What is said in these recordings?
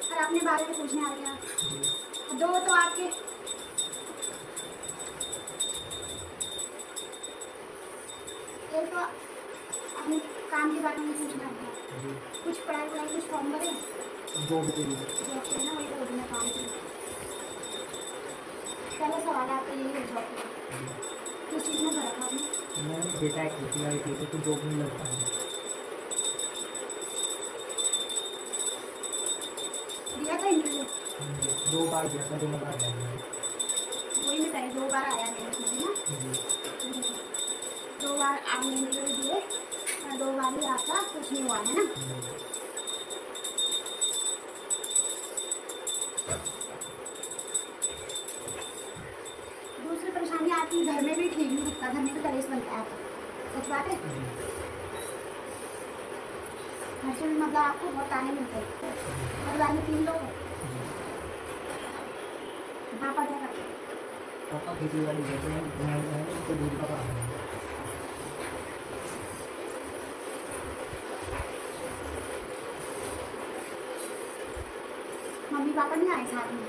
और अपने बारे में पूछने आ गया। दो तो आपके एक तो अपने काम के बारे में पूछना आ गया। कुछ पढ़ाई वढ़ाई कुछ फॉर्म भरे जॉब के लिए ना, वही तो मैं काम की पहला सवाल आपका यही है जॉब का। किस चीज़ में भरा था आपने? मैं डेटा एक थी तो जॉब नहीं लग पाया। दिया था इंटरव्यू? 2 बार दिया था, 2 बार आया। वही मैं कहीं 2 बार आया मेरे इसमें ना। 2 बार आपने इंटरव्यू दिए और 2 बार ही आपका कुछ नहीं हुआ है ना। दूसरी परेशानी आपकी घर में भी ठीक नहीं दिखता, घर में भी कलेश बनता है आपका, सच बात है। घर से भी मतलब आपको बहुत ताने मिलते हैं। परिवार में 3 लोग हैं। पापा क्या करते हैं? पापा खेती बाड़ी करते हैं, मैं तो दूध का काम है। मम्मी पापा नहीं आए साथ में?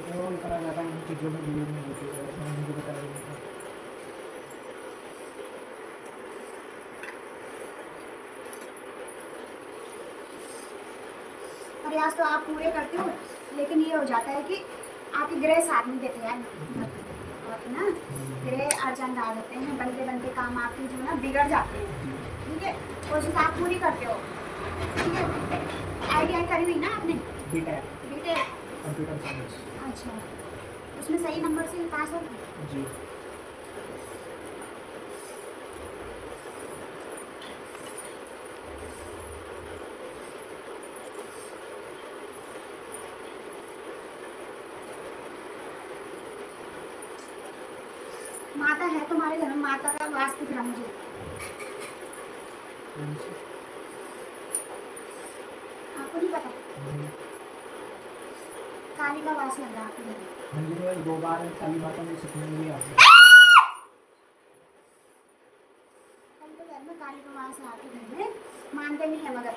वो करा जाता है उनकी जो में वीडियो में होती है, मैं उनको बता रही हूँ। प्रयास तो आप पूरे करते हो, लेकिन ये हो जाता है कि आपके ग्रह साथ नहीं देते हैं ना, ग्रह अड़चन डाल देते हैं, बनते बनते काम आपके जो ना बिगड़ जाते हैं। ठीक है, कोशिश आप पूरी करते हो। ठीक है, ITI करी हुई ना आपने? B Tech computer science. अच्छा, उसमें सही नंबर से पास हो? जी। माता है तुम्हारे घर में? माता का वास दिख रहा मुझे। आपको नहीं पता? काली का वास लग रहा आपके घर में। मुझे 2 बार काली माता में सपने में आ गया। तो घर में काली का वास है आपके घर में, मानते नहीं है मगर।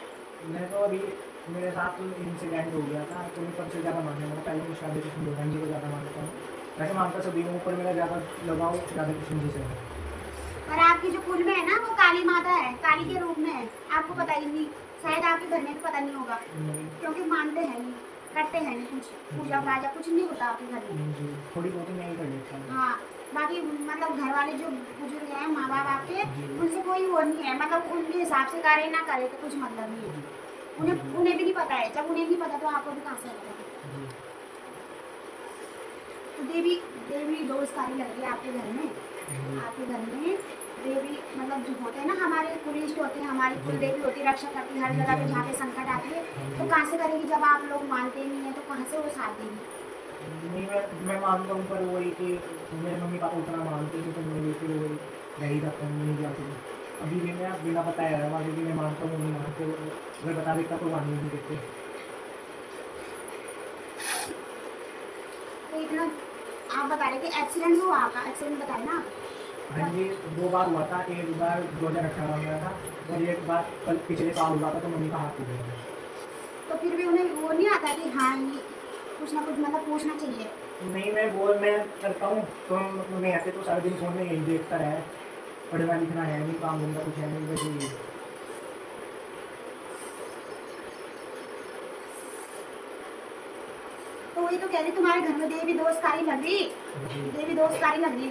मैं तो अभी मेरे साथ इंसिडेंट हो गया था, तो मैं सबसे ज़्यादा मानने लगा। पहले मैं शादी कृष्ण भगवान जी को ज़्यादा मानता हूँ, वैसे मानता सभी हूँ, पर मेरा ज़्यादा लगाव राधा कृष्ण जी से है। और आपकी जो कुल में है ना, वो काली माता है, काली के रूप में है। आपको पता ही नहीं, शायद आपके घर में भी पता नहीं होगा, क्योंकि मानते हैं नहीं, करते हैं नहीं, कुछ पूजा पाजा कुछ नहीं होता आपके घर में। थोड़ी बहुत ही नहीं कर लेता। हाँ, बाकी मतलब घर वाले जो बुजुर्ग हैं, माँ बाप आपके, उनसे कोई वो नहीं है, मतलब उनके हिसाब से करे ना करे तो कुछ मतलब नहीं है। उन्हें भी नहीं पता है, जब उन्हें नहीं पता तो आपको भी कहाँ से पता। तो देवी दोस्तारी लग रही है आपके घर में। आपके घर में देवी मतलब जो होते हैं ना, हमारे कुलिष्ट होते हैं, हमारी कुल देवी होती है, रक्षा करती है हर जगह पे जहाँ पे संकट आती है। तो कहाँ से करेगी जब आप लोग मानते नहीं है, तो कहाँ से वो साथ देंगे? नहीं, मैं मानता हूँ, पर वही कि मेरे मम्मी पापा उतना मानते हैं, तो मेरे फिर वही नहीं जाता हूँ, नहीं जाती हूँ। अभी भी मैं बिना बताया है वहाँ, क्योंकि मैं मानता हूँ नहीं मानते, अगर बता देता तो मान नहीं देते। तो इतना आप बता रहे कि एक्सीडेंट हुआ आपका, एक्सीडेंट बताए ना? हाँ जी, 2 बार हुआ था। एक बार 2018 में हुआ था, और एक बार कल पिछले साल हुआ था, तो मम्मी का हाथ टूट गया था। तो फिर भी उन्हें वो नहीं आता कि हाँ ये कुछ ना कुछ मतलब पूछना चाहिए? नहीं, मैं करता हूँ, तो मैं आते तो सारे दिन फोन में यही देखता रहे, पढ़ना लिखना है नहीं, काम धंधा कुछ है नहीं, बस यही। तो वही तो कह रही, तुम्हारे घर में देवी दोस्तारी लग रही, देवी दोस्तारी लग रही।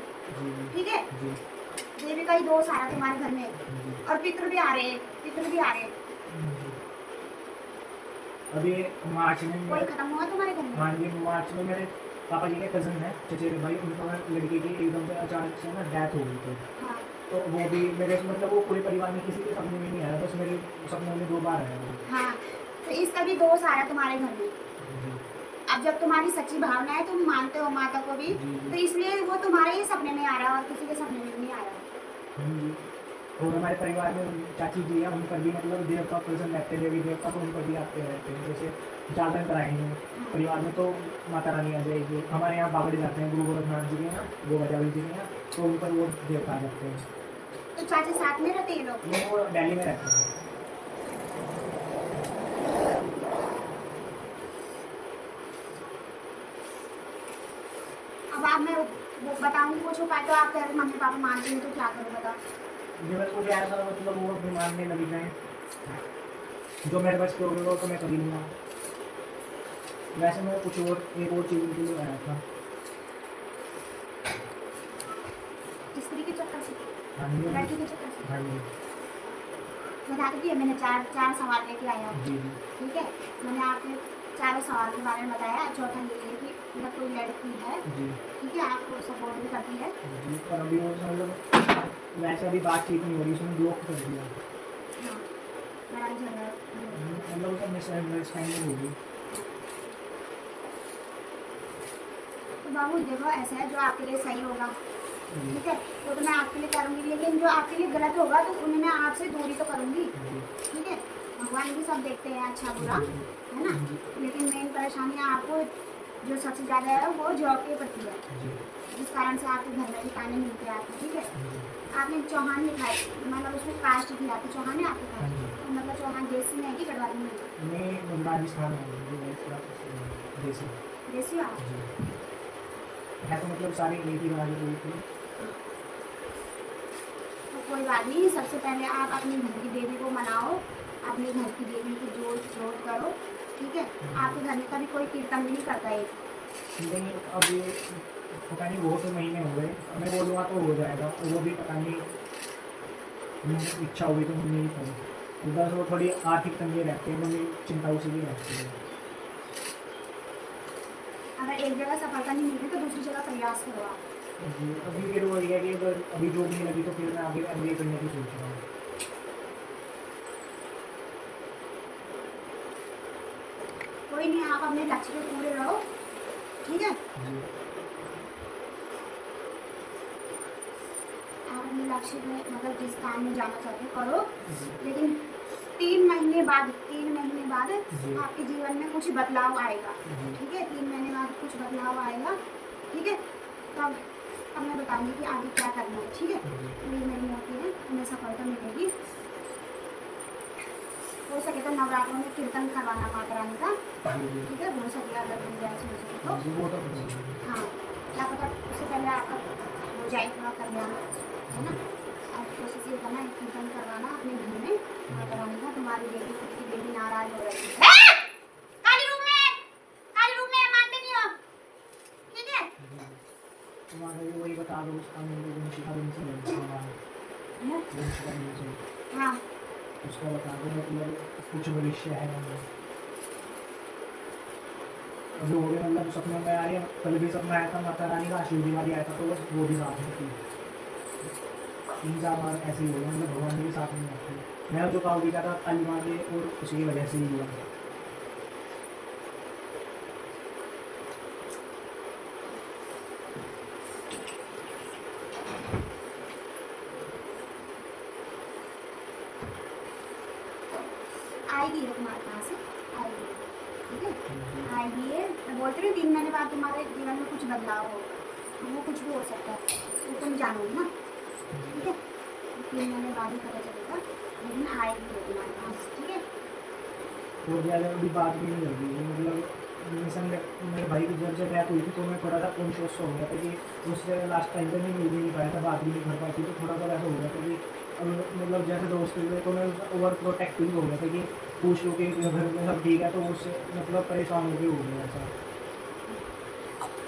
ठीक है, देवी का ही दोष आ रहा तुम्हारे घर में, और पितृ भी आ रहे, पितृ भी आ रहे। अभी मार्च में कोई खत्म हुआ तुम्हारे घर में? हाँ जी, मार्च में मेरे पापा जी के कज़न है, चचेरे भाई, उनका लड़की की एकदम से अचानक से ना डेथ हो गई थी। हाँ। तो वो भी मेरे मतलब वो पूरे परिवार में किसी के सपने में नहीं आया, बस मेरे सपनों में 2 बार आया। हाँ, तो इसका भी दोष आ रहा तुम्हारे घर में। अब जब तुम्हारी सच्ची भावना है, तुम मानते हो माता को भी, तो इसलिए वो तुम्हारे ही सपने में आ रहा है और किसी के सपने में नहीं आ रहा। और हमारे परिवार में चाची जी है, उन पर भी मतलब देवता प्रसन्न रहते हैं, देवी देवता को उन पर भी आते रहते हैं। जैसे जागरण कराएंगे परिवार में तो माता रानी आ जाएगी। हमारे यहाँ बागड़े जाते हैं, गुरु गोरखनाथ जी के यहाँ, वो बजावल जी के यहाँ, तो उन पर वो देवता आ जाते हैं। तो तो चाचा साथ में रहते हैं लोग? नहीं, वो दिल्ली में रहते हैं। अब आप मैं वो बताऊंगी कुछ उपाय तो आप कह रहे मम्मी पापा मानते हैं तो क्या करूँ बताओ। जो मेरे को ऐसा मतलब वो अपनी मानने लगी जाए, जो मेरे बस के होगा तो मैं कर ही लूँगा। वैसे मैं कुछ और एक और चीज़ के लिए आया था। स्त्री के चक्कर से, हाँ जी, लड़की के चक्कर से। हाँ जी, बता दीजिए मैंने चार सवाल लेके आया हूँ। जी जी ठीक है, मैंने आपके चारों सवाल के बारे में बताया। चौथा ये है कि मतलब कोई लड़की है, जी ठीक है, आपको सपोर्ट भी करती है। जी। पर अभी वो मतलब वैसे अभी बातचीत नहीं हो रही, उसने ब्लॉक कर दिया। हाँ, लड़ाई झगड़ा। मतलब उसका मिसअंडरस्टैंडिंग हो गई। तो बाबू देखो ऐसा है, जो आपके लिए सही होगा जी ठीक है वो तो मैं आपके लिए करूँगी, लेकिन जो आपके लिए गलत होगा तो उन्हें मैं आपसे दूरी तो करूँगी। जी ठीक है, भगवान भी सब देखते हैं अच्छा बुरा, है ना। जी लेकिन मेन परेशानी आपको जो सबसे ज़्यादा है वो जॉब के प्रति है, जी जिस कारण से आपके घर में भी ताने मिलते हैं आपको। ठीक है, जी। आपने चौहान लिखा है, मतलब उसमें कास्ट थी आपकी, चौहान है आपके हाँ पास, जी। तो मतलब चौहान देसी में है कि गढ़वाली में है? मैं राजस्थान में हूँ, देसी। देसी हो आप? जी। है तो मतलब सारी रीति रिवाज हुई थी। तो कोई बात नहीं, सबसे पहले आप अपनी घर की देवी को मनाओ, अपने घर की देवी की जोत करो। ठीक है, आपके घर में कभी कोई कीर्तन भी नहीं करता है। नहीं, अब ये पता नहीं बहुत महीने हो गए, अब मैं बोलूँगा तो हो जाएगा, और वो भी पता नहीं इच्छा होगी तो नहीं करूँ। उधर वो थोड़ी आर्थिक तंगी रहती है, मम्मी चिंता उसी की रहती है। अगर एक जगह सफलता नहीं मिलती तो दूसरी जगह प्रयास करो आप। जी, अभी फिर वो ये है कि अगर अभी जॉब नहीं लगी तो फिर मैं आगे MBA करने की सोच रहा हूँ। कोई नहीं, आप अपने लक्ष्य पे पूरे रहो। ठीक है, जी आप अपने लक्ष्य में मतलब जिस काम में जाना चाहते हो करो, जी लेकिन 3 महीने बाद जी। आपके जीवन में कुछ बदलाव आएगा। जी ठीक है, 3 महीने बाद कुछ बदलाव आएगा। ठीक है, तब मैं बताऊंगी कि आगे क्या करना है। ठीक है, जी तो ये मेरी मोटी है, तुम्हें सफलता मिलेगी। हो सके तो नवरात्रों में कीर्तन करवाना माता रानी का। जी ठीक है, हो सके अगर गुंजाइश हो सके तो। जी। वो तो पता है। हाँ, क्या पता उससे पहले आपका हो जाए थोड़ा कल्याण, है ना। आप कोशिश ये करना है कीर्तन करवाना अपने घर में माता रानी का। तुम्हारी बेटी खुद की बेटी नाराज हो रही है। काली रूम में मानते नहीं हो। ठीक है, तुम्हारा भी वही बता दो, उसका मेरे को शिखा दिन से हैं? शिखा दिन से हाँ, उसका बता दो, मतलब कुछ भविष्य है हमें। अभी हो गया, मतलब सपने में आ रही है, कल भी सपना आया था माता रानी का, शिव जी वाली आया था, तो बस वो भी साथ में थी। 3-4 बार ऐसे ही हो गया, मतलब भगवान के साथ में आती। मैं जो कहोगी क्या था काली माँ के, और उसकी वजह से ही हुआ। आएगी ये तुम्हारे पास है, आएगी। ठीक है, आएगी ये। मैं बोलती हूँ 3 महीने बाद तुम्हारे जीवन में कुछ बदलाव हो, वो कुछ भी हो सकता है, वो तुम जानोगी ना। ठीक है, 3 महीने बाद ही पता चलेगा, लेकिन आएगी ये तुम्हारे पास। ठीक है, और ज़्यादा अभी बात भी नहीं लगी, मतलब मेरे भाई की जब डेथ हुई थी तो मैं थोड़ा सा कॉन्शियस हो गया था कि उससे लास्ट टाइम पे मैं मिल भी नहीं पाया था, बात भी नहीं कर पाई थी, तो थोड़ा सा ऐसा हो गया था कि अब मतलब जैसे दोस्त हुए तो मैं ओवर प्रोटेक्टिव हो गया था कि पूछ लो कि घर में सब ठीक है, तो उससे मतलब परेशान हो गया ऐसा।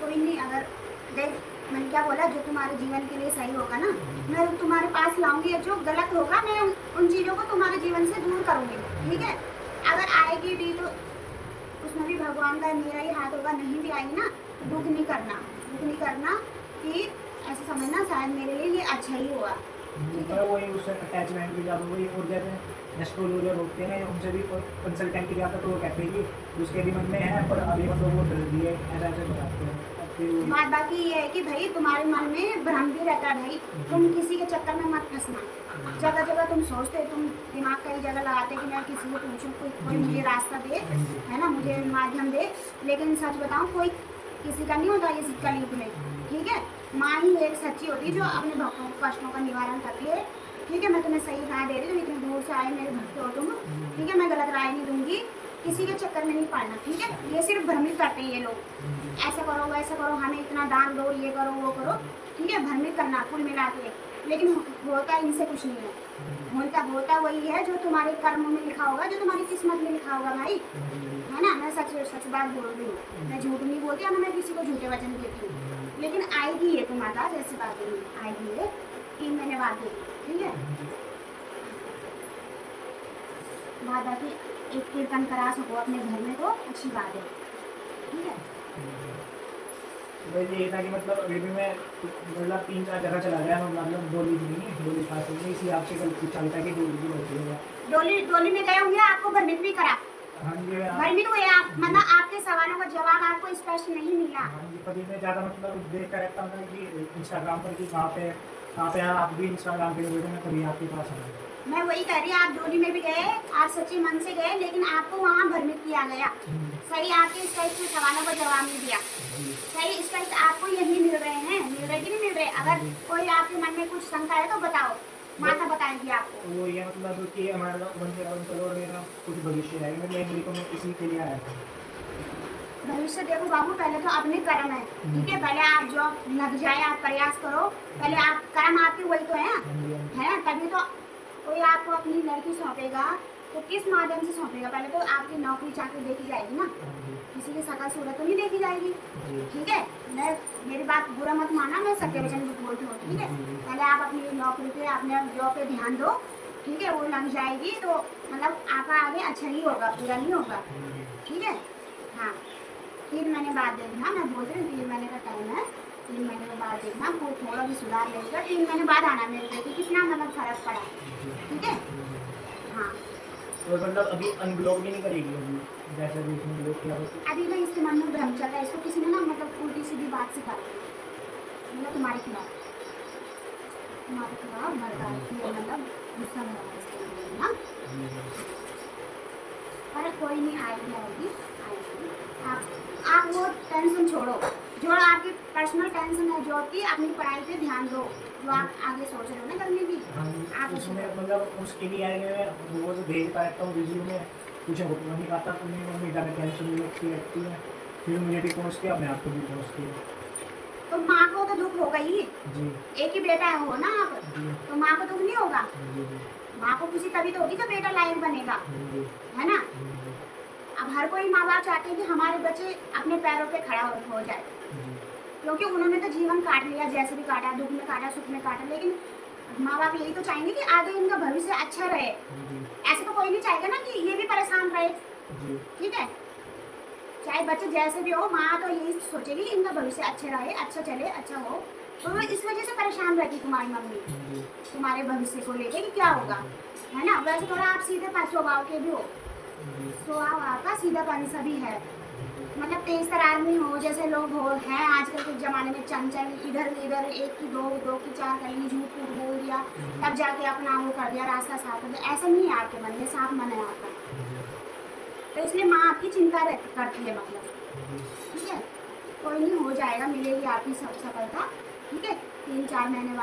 कोई नहीं, अगर देख मैंने क्या बोला, जो तुम्हारे जीवन के लिए सही होगा ना मैं तुम्हारे पास लाऊंगी, जो गलत होगा मैं उन चीज़ों को तुम्हारे जीवन से दूर करूंगी। ठीक है, अगर आएगी भी तो उसमें भी भगवान का मेरा ही हाथ होगा, नहीं भी आएगी ना तो दुख नहीं करना कि ऐसा समझना शायद मेरे लिए ये अच्छा ही हुआ। मतलब वही उससे अटैचमेंट भी ज़्यादा वही, और जैसे एस्ट्रोलॉजर होते हैं उनसे भी कंसल्टेंट की जाता, तो वो कहते हैं कि उसके भी मन में है, पर अभी मतलब वो डर दिए, ऐसा ऐसे बताते हैं। बात बाकी ये है कि भाई तुम्हारे मन में भ्रम भी रहता है भाई, तुम किसी के चक्कर में मत फंसना। जगह जगह तुम सोचते, तुम दिमाग कई जगह लगाते कि मैं किसी से पूछूं, कोई मुझे रास्ता दे, है ना, मुझे माध्यम दे, लेकिन सच बताऊं कोई किसी का नहीं होता ये सिक्का युग में। ठीक है, माँ ही एक सच्ची होती है जो अपने भक्तों कष्टों का निवारण करती है। ठीक है, मैं तुम्हें सही राय दे रही हूँ, इतनी दूर से आए मेरे भक्त हो तुम, ठीक है, मैं गलत राय नहीं दूंगी, किसी के चक्कर में नहीं पड़ना, ठीक है। ये सिर्फ भ्रमित करते हैं ये लोग, ऐसा करो वैसा करो, हमें इतना दान दो, ये करो वो करो, ठीक है, भ्रमित करना कुल मिला के, लेकिन होता इनसे कुछ नहीं है, होता वही है जो तुम्हारे कर्म में लिखा होगा, जो तुम्हारी किस्मत में लिखा होगा भाई, है ना। मैं सच बात बोल रही हूँ, मैं झूठ नहीं बोलती, और मैं किसी को झूठे वचन देती हूँ, लेकिन आएगी ये तुम्हारा, जैसी बात नहीं आएगी ये 3 महीने बाद देगी, ठीक है। बात आती एक कीर्तन करा सको अपने घर में तो अच्छी बात है, ठीक है। वैसे ये था कि मतलब अभी भी मैं मतलब 3-4 जगह चला गया, मतलब डोली भी नहीं, डोली खास नहीं, इसी आपसे कल कुछ चलता है कि डोली भी होती है। डोली में गए होंगे, आपको भ्रमित भी करा, हाँ जी, भ्रमित हुए आप, मतलब आपके सवालों का जवाब आपको स्पष्ट नहीं मिला। हाँ जी, कभी मैं ज़्यादा मतलब देखता रहता हूँ कि इंस्टाग्राम पर कि कहाँ पे आप भी इंस्टाग्राम पे हुए, मैं कभी आपके पास आया। मैं वही कह रही हूँ, आप डोली में भी गए, आप सच्चे मन से गए, लेकिन आपको वहाँ भ्रमित किया गया, सही आपके स्पष्ट सवालों का जवाब नहीं दिया, सही स्पष्ट आपको यही मिल रहे हैं, मिल रहे कि नहीं मिल रहे। अगर कोई आपके मन में कुछ शंका है तो बताओ, माता बताएगी आपको। वो ये मतलब कि हमारा और मेरा कुछ भविष्य है, मैं इसी के लिए आया था। भविष्य देखो बाबू, पहले तो अपने कर्म है, ठीक है, पहले आप जो लग जाए, आप प्रयास करो, पहले आप कर्म आपके वही तो है ना, तभी तो कोई आपको अपनी लड़की सौंपेगा, तो किस माध्यम से सौंपेगा, पहले तो आपकी नौकरी चाकरी देखी जाएगी ना, किसी की शकल सूरत तो नहीं देखी जाएगी, ठीक है। मेरी बात बुरा मत माना, मैं सत्य वचन बोलती हूँ, ठीक है। पहले आप अपनी नौकरी पे, अपने जॉब पे ध्यान दो, ठीक है, वो लग जाएगी तो मतलब आपका आगे अच्छा ही होगा, बुरा नहीं होगा, ठीक है। हाँ, 3 महीने बाद देखना, मैं बोल रही हूँ 3 महीने का टाइम है, 3 महीने के बाद देखना, कोई थोड़ा भी सुधार लेगा, 3 महीने बाद आना मेरे को कि कितना मतलब फर्क पड़ा, ठीक है। हाँ, तो मतलब अभी अनब्लॉक भी नहीं करेगी अभी, जैसे भी इसमें ब्लॉक किया अभी ना इसके मन में भ्रम चल रहा है, इसको किसी ने ना मतलब उल्टी सीधी बात सिखा दी, मतलब तुम्हारे खिलाफ भड़का रखी है, मतलब गुस्सा लगा है इसके अंदर ना। पर कोई नहीं, आएगी। आप वो टेंशन छोड़ो, जो आपकी पर्सनल टेंशन है जॉब की, अपनी पढ़ाई पे ध्यान दो, जो आप आगे सोच रहे हो ना करने की, आप उसमें मतलब उसके लिए आए वो जो भेज पाता हूँ रिज्यूम में, कुछ नहीं पाता तो मम्मी ज़्यादा टेंशन लगती है, फिर मुझे भी पहुँचती है, अपने आप को भी पहुँचती है। तो माँ को तो दुख होगा ही जी, एक ही बेटा हो ना आप, तो माँ को दुख नहीं होगा, माँ को खुशी तभी तो होगी जब बेटा लायक बनेगा, है ना। अब हर कोई माँ बाप चाहते हैं कि हमारे बच्चे अपने पैरों पे खड़ा हो जाए, क्योंकि उन्होंने तो जीवन काट लिया, जैसे भी काटा, दुख में काटा, सुख में काटा, लेकिन माँ बाप यही तो चाहेंगे कि आगे इनका भविष्य अच्छा रहे। ऐसे तो कोई नहीं चाहेगा ना कि ये भी परेशान रहे, ठीक है। चाहे बच्चे जैसे भी हो, माँ तो यही सोचेगी इनका भविष्य अच्छे रहे, अच्छा चले, अच्छा हो, तो इस वजह से परेशान रहती तुम्हारी मम्मी तुम्हारे भविष्य को लेके कि क्या होगा, है ना। वैसे थोड़ा आप सीधे स्वभाव के भी हो, स्वभाव आपका सीधापन सा भी है, मतलब तेज तरार में हो, जैसे लोग हो हैं आजकल के ज़माने में, चंचल, इधर एक की दो की चार कर ली, झूठ फूट बोल दिया, तब जाके अपना वो कर दिया, रास्ता साफ कर दिया, ऐसा नहीं है आपके मन में, साफ मन है आपका, तो इसलिए माँ आपकी चिंता करती है, मतलब, ठीक है। कोई नहीं, हो जाएगा, मिलेगी आपकी सब सफलता, ठीक है। 3 महीने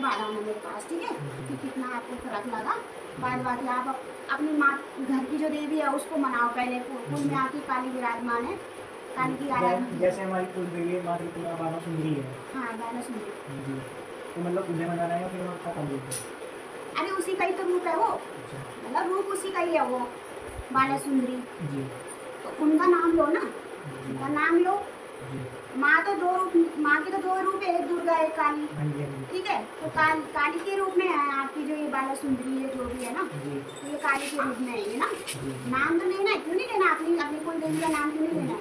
बाद आना मेरे पास, ठीक है, कि कितना आपको फर्क लगा। बाद आप अपनी माँ घर की जो देवी है उसको मनाओ, पहले कुल में आपकी काली विराजमान है, काली की आराधना, जैसे हमारी कुल देवी माता बाला सुंदरी है। हाँ, बाला सुंदरी, तो मतलब उन्हें मनाना है, फिर उसका काम बोलते हैं। अरे उसी का ही तो रूप है वो, मतलब रूप उसी का ही है वो, बाला सुंदरी, तो उनका नाम लो ना, उनका नाम लो। माँ के तो 2 रूप है, एक दुर्गा एक काली, ठीक है। तो काली के रूप में है आपकी जो ये बाला सुंदरी है, जो भी है ना, तो ये काली के रूप में है ये ना। नाम तो लेना है, क्यों नहीं लेना, अपनी कोई देवी का नाम क्यों नहीं लेना।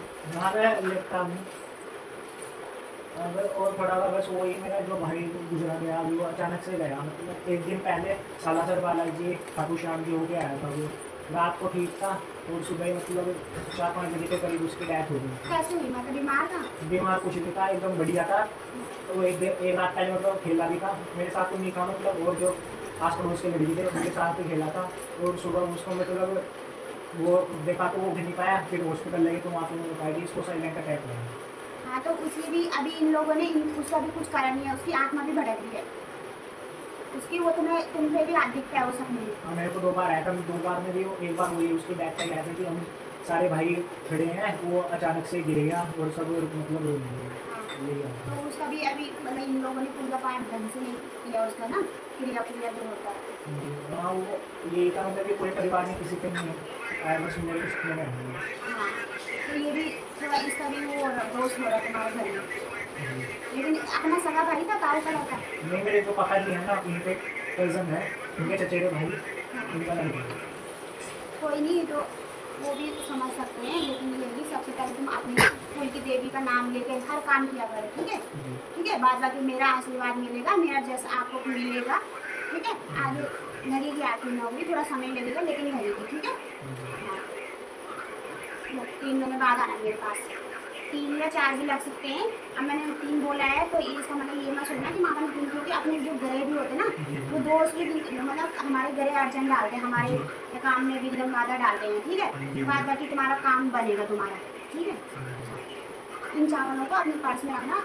और थोड़ा बस वही मेरा जो भाई गुजरा गया, अभी वो अचानक से गया, मतलब एक दिन पहले सालासर बालाजी खाटू श्याम जी होके आया था, वो रात को ठीक था और सुबह मतलब 4-5 बजे के करीब उसकी डेथ हो गई। कैसे हुई, मतलब बीमार था? बीमार कुछ नहीं था, एकदम बढ़िया था। तो वो एक रात पहले मतलब खेला भी था, मेरे साथ तो नहीं था, मतलब और जो आस पड़ोस के लड़की थे उनके साथ ही खेला था। और सुबह उसको मतलब वो देखा तो वो उठ नहीं पाया, फिर हॉस्पिटल लगे तो वहाँ पे उन्होंने बताया कि इसको साइलेंट अटैक हुआ है। हाँ, तो उसी भी अभी इन लोगों ने उसका भी कुछ कारण नहीं है, उसकी आत्मा भी भड़क रही है, उसकी वो तुम पे भी हाथ दिखता है वो सब में। हाँ, मेरे को 2 बार आया था, 2 बार में भी एक बार वही उसके बैग पे आया था कि हम सारे भाई खड़े हैं, वो अचानक से गिर गया और सब मतलब रोने लगे। हाँ, यही है। तो उसका भी अभी मतलब इन लोगों ने पूजा पाठ ढंग से नहीं किया उसका ना, क्रिया पूजा जो होता है। हाँ, वो ये था मतलब कि पूरे परिवार में किसी के नहीं है, बस मेरे किसी में है। हाँ, तो ये भी थोड़ा इसका भी वो दोष हो रहा है तुम्हारे घर में। लेकिन अपना सगा भाई था ताऊ का लड़का। नहीं, मेरे जो पापा जी हैं ना, उनके कज़न है, उनके चचेरे भाई, उनका लड़का है। कोई नहीं, तो वो भी समझ सकते हैं, लेकिन ये भी सबसे पहले तुम अपनी कुल की देवी का नाम लेके हर काम किया करो, ठीक है? ठीक है, बाद बाकी मेरा आशीर्वाद मिलेगा, मेरा जैसा आपको मिलेगा, ठीक है? आगे लगेगी आपकी नौकरी, थोड़ा समय लगेगा लेकिन लगेगी, ठीक है? हाँ, 3 महीने बाद आना मेरे पास, 3 या 4 भी लग सकते हैं। अब मैंने 3 बोला है तो इसका मतलब ये मत सोचना कि माता में 3, क्योंकि अपने जो ग्रह भी होते हैं ना, वो दोस्त भी मतलब हमारे ग्रह अर्जन डालते हैं, हमारे काम में विघ्न बाधा डालते हैं, ठीक है? बाद बाकी तुम्हारा काम बनेगा तुम्हारा, ठीक है? इन चावलों को अपने पर्स में रखना।